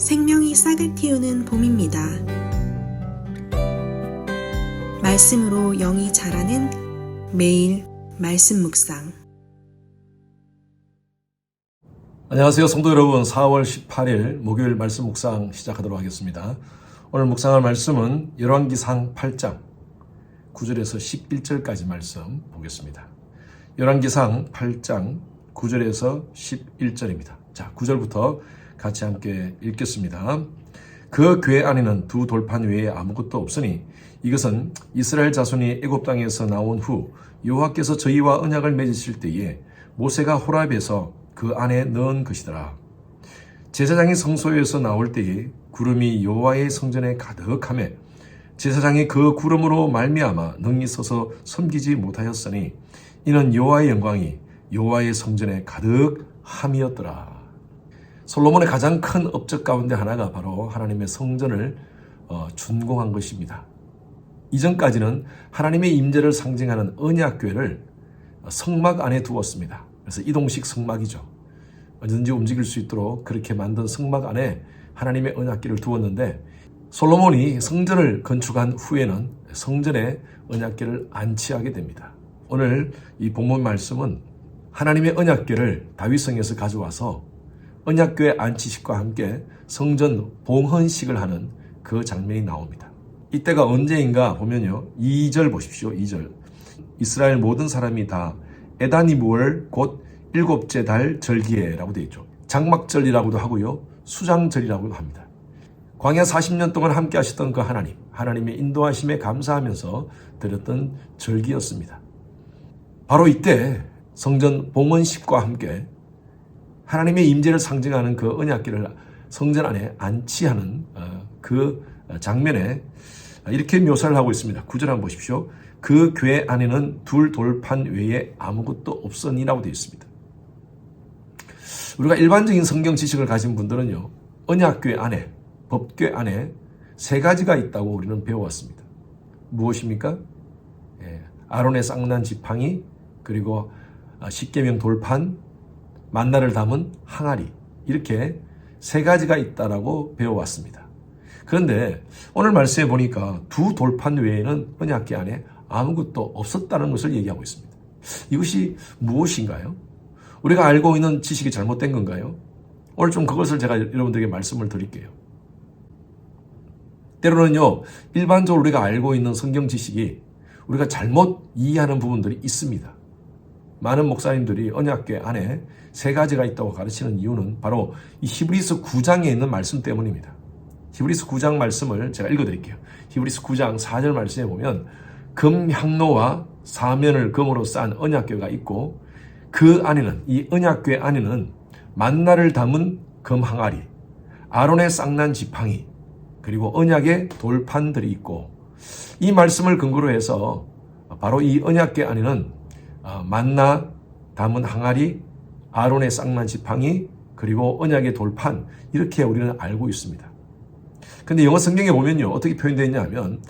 생명이 싹을 틔우는 봄입니다. 말씀으로 영이 자라는 매일 말씀 묵상. 안녕하세요 성도 여러분, 4월 18일 목요일 말씀 묵상 시작하도록 하겠습니다. 오늘 묵상할 말씀은 열왕기상 8장 9절에서 11절까지 말씀 보겠습니다. 열왕기상 8장 9절에서 11절입니다. 자, 9절부터 같이 함께 읽겠습니다. 그 궤 안에는 두 돌판 외에 아무것도 없으니 이것은 이스라엘 자손이 애굽 땅에서 나온 후 여호와께서 저희와 언약을 맺으실 때에 모세가 호랍에서 그 안에 넣은 것이더라. 제사장이 성소에서 나올 때에 구름이 여호와의 성전에 가득하매 제사장이 그 구름으로 말미암아 능히 서서 섬기지 못하였으니 이는 여호와의 영광이 여호와의 성전에 가득함이었더라. 솔로몬의 가장 큰 업적 가운데 하나가 바로 하나님의 성전을 준공한 것입니다. 이전까지는 하나님의 임재를 상징하는 언약궤를 성막 안에 두었습니다. 그래서 이동식 성막이죠. 언제든지 움직일 수 있도록 그렇게 만든 성막 안에 하나님의 언약궤를 두었는데, 솔로몬이 성전을 건축한 후에는 성전에 언약궤를 안치하게 됩니다. 오늘 이 본문 말씀은 하나님의 언약궤를 다윗성에서 가져와서 언약궤 안치식과 함께 성전 봉헌식을 하는 그 장면이 나옵니다. 이때가 언제인가 보면요, 2절 보십시오. 2절. 이스라엘 모든 사람이 다 에다니무월 곧 일곱째 달 절기에라고 되어 있죠. 장막절이라고도 하고요, 수장절이라고도 합니다. 광야 40년 동안 함께 하셨던 그 하나님의 인도하심에 감사하면서 드렸던 절기였습니다. 바로 이때 성전 봉헌식과 함께 하나님의 임재를 상징하는 그 언약궤를 성전 안에 안치하는 그 장면에 이렇게 묘사를 하고 있습니다. 9절 한번 보십시오. 그 궤 안에는 둘 돌판 외에 아무것도 없으니라고 되어 있습니다. 우리가 일반적인 성경 지식을 가진 분들은요, 언약궤 안에, 법궤 안에 세 가지가 있다고 우리는 배워왔습니다. 무엇입니까? 아론의 쌍난 지팡이, 그리고 십계명 돌판, 만나를 담은 항아리, 이렇게 세 가지가 있다라고 배워왔습니다. 그런데 오늘 말씀에 보니까 두 돌판 외에는 언약궤 안에 아무것도 없었다는 것을 얘기하고 있습니다. 이것이 무엇인가요? 우리가 알고 있는 지식이 잘못된 건가요? 오늘 좀 그것을 제가 여러분들에게 말씀을 드릴게요. 때로는요, 일반적으로 우리가 알고 있는 성경 지식이 우리가 잘못 이해하는 부분들이 있습니다. 많은 목사님들이 언약궤 안에 세 가지가 있다고 가르치는 이유는 바로 이 히브리서 9장에 있는 말씀 때문입니다. 히브리서 9장 말씀을 제가 읽어드릴게요. 히브리서 9장 4절 말씀에 보면 금향로와 사면을 금으로 싼 언약궤가 있고, 그 안에는, 이 언약궤 안에는 만나를 담은 금항아리, 아론의 쌍난 지팡이, 그리고 언약의 돌판들이 있고, 이 말씀을 근거로 해서 바로 이 언약궤 안에는 만나 담은 항아리, 아론의 쌍난 지팡이, 그리고 언약의 돌판, 이렇게 우리는 알고 있습니다. 근데 영어 성경에 보면요, 어떻게 표현되어 있냐 하면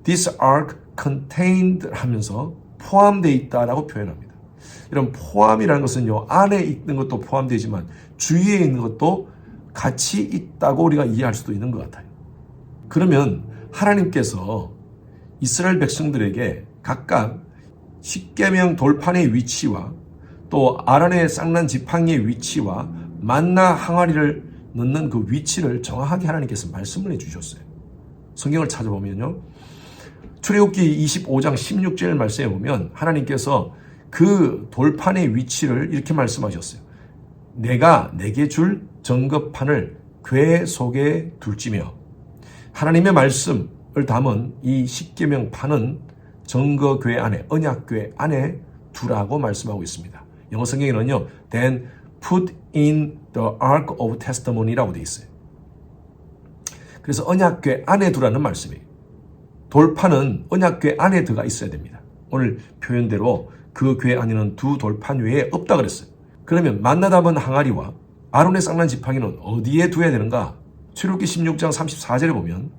This ark contained 하면서 포함되어 있다라고 표현합니다. 이런 포함이라는 것은요, 안에 있는 것도 포함되지만 주위에 있는 것도 같이 있다고 우리가 이해할 수도 있는 것 같아요. 그러면 하나님께서 이스라엘 백성들에게 각각 십계명 돌판의 위치와 또 아론의 쌍난 지팡이의 위치와 만나 항아리를 넣는 그 위치를 정확하게 하나님께서 말씀을 해주셨어요. 성경을 찾아보면요, 출애굽기 25장 16절 말씀에 보면 하나님께서 그 돌판의 위치를 이렇게 말씀하셨어요. 내가 내게 줄 정금판을 궤 속에 둘지며, 하나님의 말씀을 담은 이 십계명 판은 정거궤 안에, 언약궤 안에 두라고 말씀하고 있습니다. 영어 성경에는요, then put in the ark of testimony라고 되어 있어요. 그래서 언약궤 안에 두라는 말씀이에요. 돌판은 언약궤 안에 들어가 있어야 됩니다. 오늘 표현대로 그 궤 안에는 두 돌판 외에 없다 그랬어요. 그러면 만나 담은 항아리와 아론의 쌍난 지팡이는 어디에 두어야 되는가? 출애굽기 16장 34절에 보면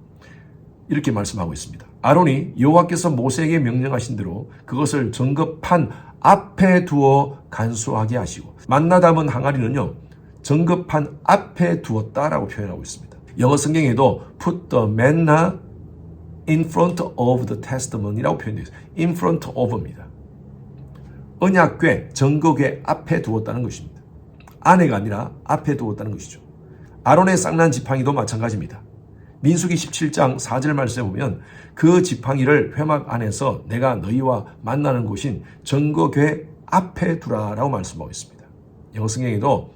이렇게 말씀하고 있습니다. 아론이 여호와께서 모세에게 명령하신 대로 그것을 정금판 앞에 두어 간수하게 하시고, 만나 담은 항아리는요, 정금판 앞에 두었다라고 표현하고 있습니다. 영어 성경에도 put the manna in front of the testimony라고 표현되어 있어요. in front of입니다. 언약궤, 증거궤 앞에 두었다는 것입니다. 안에가 아니라 앞에 두었다는 것이죠. 아론의 쌍난 지팡이도 마찬가지입니다. 민수기 17장 4절 말씀에 보면 그 지팡이를 회막 안에서 내가 너희와 만나는 곳인 증거궤 앞에 두라라고 말씀하고 있습니다. 영어 성경에도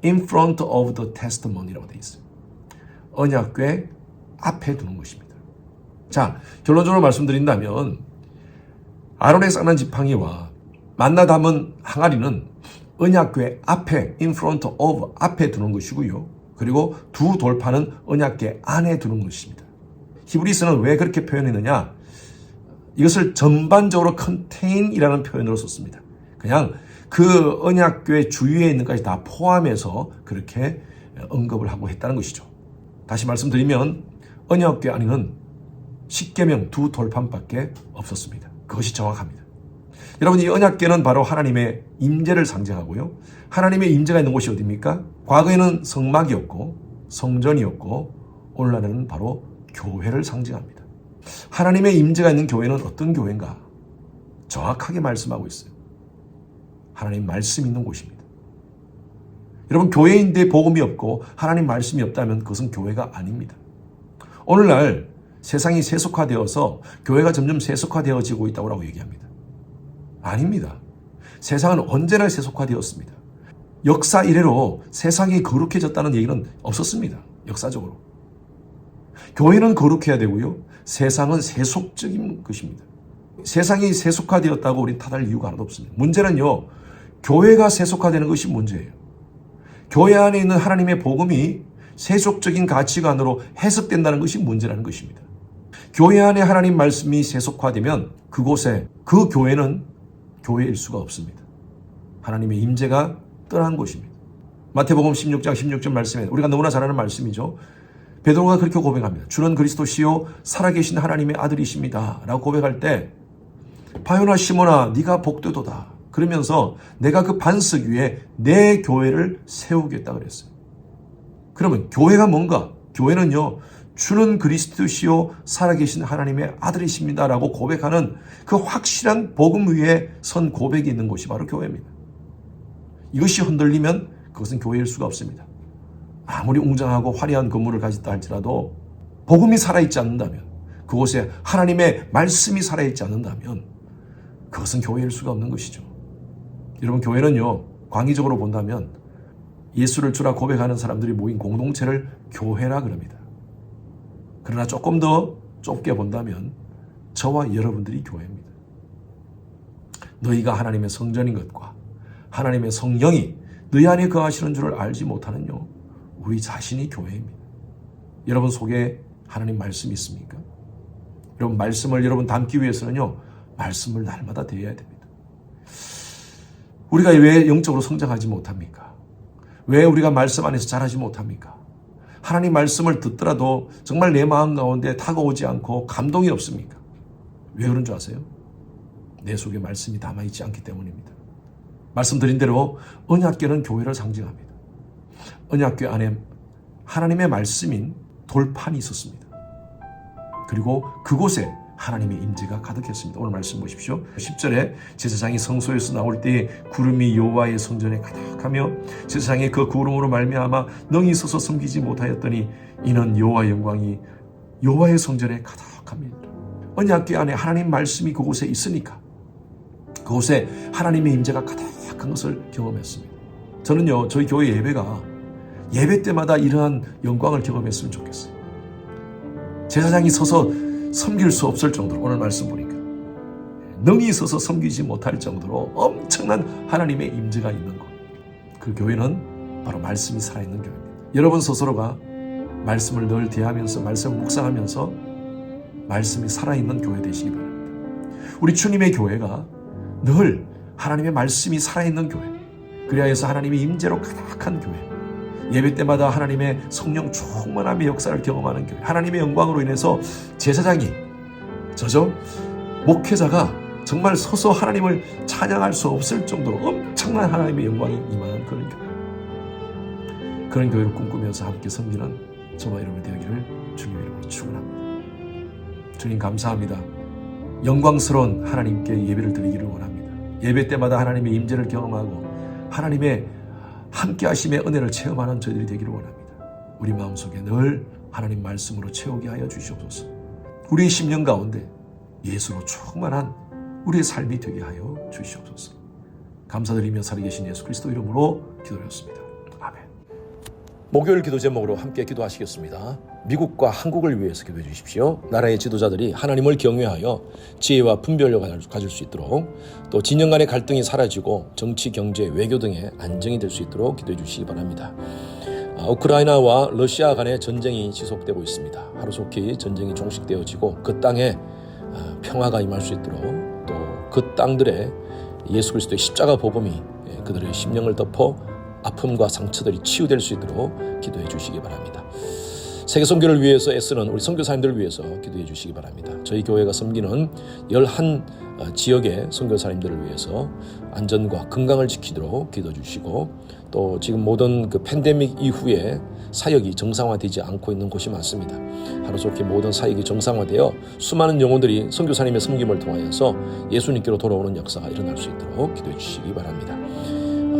in front of the testimony라고 되어 있어요. 언약궤 앞에 두는 것입니다. 자, 결론적으로 말씀드린다면 아론의 쌍난 지팡이와 만나 담은 항아리는 언약궤 앞에 in front of 앞에 두는 것이고요. 그리고 두 돌판은 언약궤 안에 두는 것입니다. 히브리서는 왜 그렇게 표현했느냐? 이것을 전반적으로 contain이라는 표현으로 썼습니다. 그냥 그 언약궤 주위에 있는 것까지 다 포함해서 그렇게 언급을 하고 했다는 것이죠. 다시 말씀드리면 언약궤 안에는 십계명 두 돌판밖에 없었습니다. 그것이 정확합니다. 여러분, 이 언약궤는 바로 하나님의 임재를 상징하고요. 하나님의 임재가 있는 곳이 어디입니까? 과거에는 성막이었고 성전이었고 오늘날에는 바로 교회를 상징합니다. 하나님의 임재가 있는 교회는 어떤 교회인가? 정확하게 말씀하고 있어요. 하나님 말씀이 있는 곳입니다. 여러분, 교회인데 복음이 없고 하나님 말씀이 없다면 그것은 교회가 아닙니다. 오늘날 세상이 세속화되어서 교회가 점점 세속화되어지고 있다고 얘기합니다. 아닙니다. 세상은 언제나 세속화되었습니다. 역사 이래로 세상이 거룩해졌다는 얘기는 없었습니다. 역사적으로. 교회는 거룩해야 되고요. 세상은 세속적인 것입니다. 세상이 세속화되었다고 우리 탓할 이유가 하나도 없습니다. 문제는요, 교회가 세속화되는 것이 문제예요. 교회 안에 있는 하나님의 복음이 세속적인 가치관으로 해석된다는 것이 문제라는 것입니다. 교회 안에 하나님 말씀이 세속화되면 그곳에 그 교회는 교회일 수가 없습니다. 하나님의 임재가 떠난 곳입니다. 마태복음 16장 16절 말씀에 우리가 너무나 잘 아는 말씀이죠. 베드로가 그렇게 고백합니다. 주는 그리스도시요 살아계신 하나님의 아들이십니다 라고 고백할 때 바요나 시몬아 네가 복되도다 그러면서 내가 그 반석 위에 내 교회를 세우겠다 그랬어요. 그러면 교회가 뭔가? 교회는요, 주는 그리스도시요 살아계신 하나님의 아들이십니다 라고 고백하는 그 확실한 복음 위에 선 고백이 있는 곳이 바로 교회입니다. 이것이 흔들리면 그것은 교회일 수가 없습니다. 아무리 웅장하고 화려한 건물을 가졌다 할지라도 복음이 살아있지 않는다면, 그곳에 하나님의 말씀이 살아있지 않는다면 그것은 교회일 수가 없는 것이죠. 여러분, 교회는요, 광의적으로 본다면 예수를 주라 고백하는 사람들이 모인 공동체를 교회라 그럽니다. 그러나 조금 더 좁게 본다면 저와 여러분들이 교회입니다. 너희가 하나님의 성전인 것과 하나님의 성령이 너희 안에 거하시는 줄을 알지 못하는요, 우리 자신이 교회입니다. 여러분 속에 하나님 말씀이 있습니까? 여러분, 말씀을 여러분 담기 위해서는요, 말씀을 날마다 대해야 됩니다. 우리가 왜 영적으로 성장하지 못합니까? 왜 우리가 말씀 안에서 자라지 못합니까? 하나님 말씀을 듣더라도 정말 내 마음 가운데 다가오지 않고 감동이 없습니까? 왜 그런 줄 아세요? 내 속에 말씀이 담아있지 않기 때문입니다. 말씀드린 대로 언약궤는 교회를 상징합니다. 언약궤 안에 하나님의 말씀인 돌판이 있었습니다. 그리고 그곳에 하나님의 임재가 가득했습니다. 오늘 말씀 보십시오. 10절에 제사장이 성소에서 나올 때 구름이 여호와의 성전에 가득하며 제사장이 그 구름으로 말미암아 능히 서서 섬기지 못하였더니 이는 여호와의 영광이 여호와의 성전에 가득합니다. 언약궤 안에 하나님 말씀이 그곳에 있으니까 그곳에 하나님의 임재가 가득한 것을 경험했습니다. 저는요, 저희 교회 예배 때마다 이러한 영광을 경험했으면 좋겠어요. 제사장이 서서 섬길 수 없을 정도로, 오늘 말씀 보니까 능히 서서 섬기지 못할 정도로 엄청난 하나님의 임재가 있는 곳, 그 교회는 바로 말씀이 살아있는 교회입니다. 여러분 스스로가 말씀을 늘 대하면서 말씀을 묵상하면서 말씀이 살아있는 교회 되시기 바랍니다. 우리 주님의 교회가 늘 하나님의 말씀이 살아있는 교회, 그래야 해서 하나님의 임재로 가득한 교회, 예배 때마다 하나님의 성령 충만함의 역사를 경험하는 교회, 하나님의 영광으로 인해서 제사장이 목회자가 정말 서서 하나님을 찬양할 수 없을 정도로 엄청난 하나님의 영광이 임하는 그런 교회, 그런 교회를 꿈꾸면서 함께 섬기는 저와 여러분이 되기를 주님 이름으로 축원합니다. 주님 감사합니다. 영광스러운 하나님께 예배를 드리기를 원합니다. 예배 때마다 하나님의 임재를 경험하고 하나님의 함께 하심의 은혜를 체험하는 저희들이 되기를 원합니다. 우리 마음속에 늘 하나님 말씀으로 채우게 하여 주시옵소서. 우리의 심령 가운데 예수로 충만한 우리의 삶이 되게 하여 주시옵소서. 감사드리며 살아계신 예수 그리스도 이름으로 기도드렸습니다. 아멘. 목요일 기도 제목으로 함께 기도하시겠습니다. 미국과 한국을 위해서 기도해 주십시오. 나라의 지도자들이 하나님을 경외하여 지혜와 분별력을 가질 수 있도록, 또 진영 간의 갈등이 사라지고 정치, 경제, 외교 등의 안정이 될 수 있도록 기도해 주시기 바랍니다. 우크라이나와 러시아 간의 전쟁이 지속되고 있습니다. 하루속히 전쟁이 종식되어지고 그 땅에 평화가 임할 수 있도록, 또 그 땅들의 예수 그리스도의 십자가 복음이 그들의 심령을 덮어 아픔과 상처들이 치유될 수 있도록 기도해 주시기 바랍니다. 세계 선교를 위해서 애쓰는 우리 선교사님들을 위해서 기도해 주시기 바랍니다. 저희 교회가 섬기는 11 지역의 선교사님들을 위해서 안전과 건강을 지키도록 기도해 주시고, 또 지금 모든 그 팬데믹 이후에 사역이 정상화되지 않고 있는 곳이 많습니다. 하루속히 모든 사역이 정상화되어 수많은 영혼들이 선교사님의 섬김을 통하여서 예수님께로 돌아오는 역사가 일어날 수 있도록 기도해 주시기 바랍니다.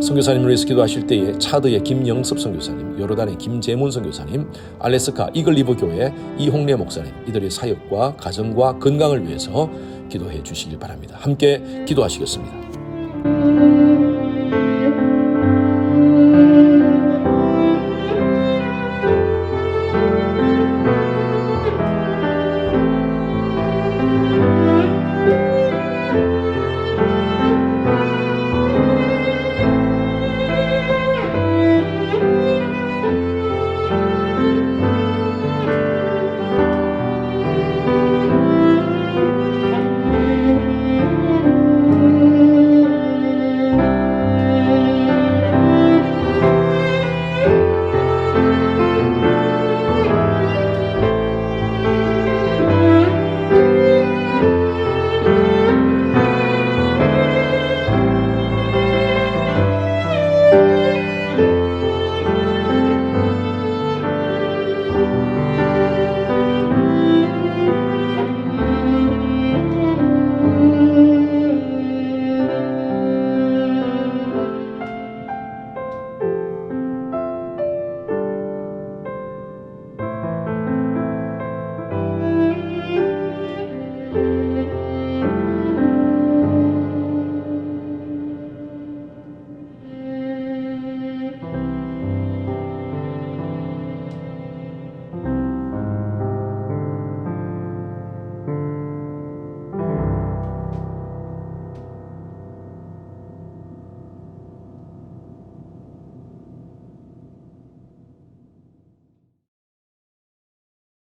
선교사님을 위해서 기도하실 때에 차드의 김영섭 선교사님, 요르단의 김재문 선교사님, 알래스카 이글리브 교회 이홍래 목사님, 이들의 사역과 가정과 건강을 위해서 기도해 주시길 바랍니다. 함께 기도하시겠습니다.